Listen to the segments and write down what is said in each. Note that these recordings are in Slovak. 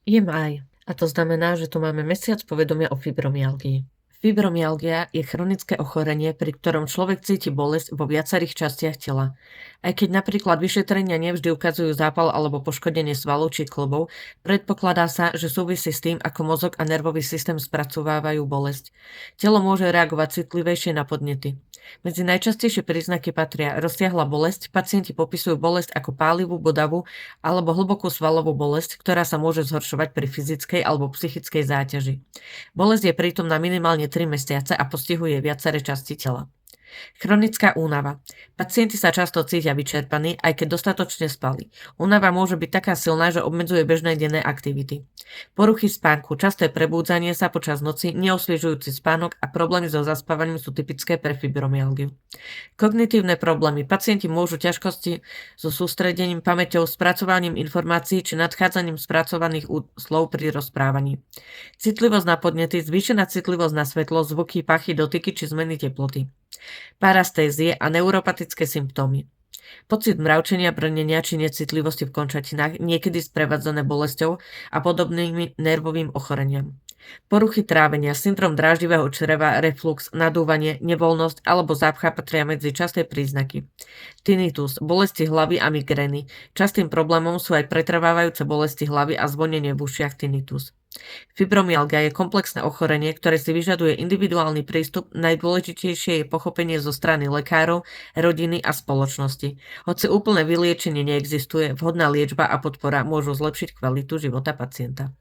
Je máj a to znamená, že tu máme mesiac povedomia o fibromyalgii. Fibromyalgia je chronické ochorenie, pri ktorom človek cíti bolesť vo viacerých častiach tela. Aj keď napríklad vyšetrenia nevždy ukazujú zápal alebo poškodenie svalov či kĺbov, predpokladá sa, že súvisí s tým, ako mozog a nervový systém spracovávajú bolesť. Telo môže reagovať citlivejšie na podnety. Medzi najčastejšie príznaky patria rozsiahla bolesť, pacienti popisujú bolesť ako pálivú, bodavú alebo hlbokú svalovú bolesť, ktorá sa môže zhoršovať pri fyzickej alebo psychickej záťaži. Bolesť je prítomná minimálne 3 mesiace a postihuje viaceré časti tela. Chronická únava. Pacienti sa často cítia vyčerpaní, aj keď dostatočne spali. Únava môže byť taká silná, že obmedzuje bežné denné aktivity. Poruchy spánku, časté prebúdzanie sa počas noci, neosviežujúci spánok a problémy so zaspávaním sú typické pre fibromyalgiu. Kognitívne problémy. Pacienti môžu ťažkosti so sústredením, pamäťou, spracovaním informácií či nadchádzaním spracovaných slov pri rozprávaní. Citlivosť na podnety, zvýšená citlivosť na svetlo, zvuky, pachy, dotyky či zmeny teploty. Parastézie a neuropatické symptómy. Pocit mravčenia, brnenia či necitlivosti v končatinách, niekedy sprevádzané bolesťou a podobnými nervovým ochoreniam. Poruchy trávenia, syndrom dráždivého čreva, reflux, nadúvanie, nevoľnosť alebo zápcha patria medzi časté príznaky. Tinnitus, bolesti hlavy a migrény. Častým problémom sú aj pretrvávajúce bolesti hlavy a zvonenie v ušiach tinnitus. Fibromyalgia je komplexné ochorenie, ktoré si vyžaduje individuálny prístup, najdôležitejšie je pochopenie zo strany lekárov, rodiny a spoločnosti. Hoci úplné vyliečenie neexistuje, vhodná liečba a podpora môžu zlepšiť kvalitu života pacienta.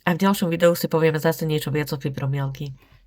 A v ďalšom videu si povieme zase niečo viac o fibromyalgii.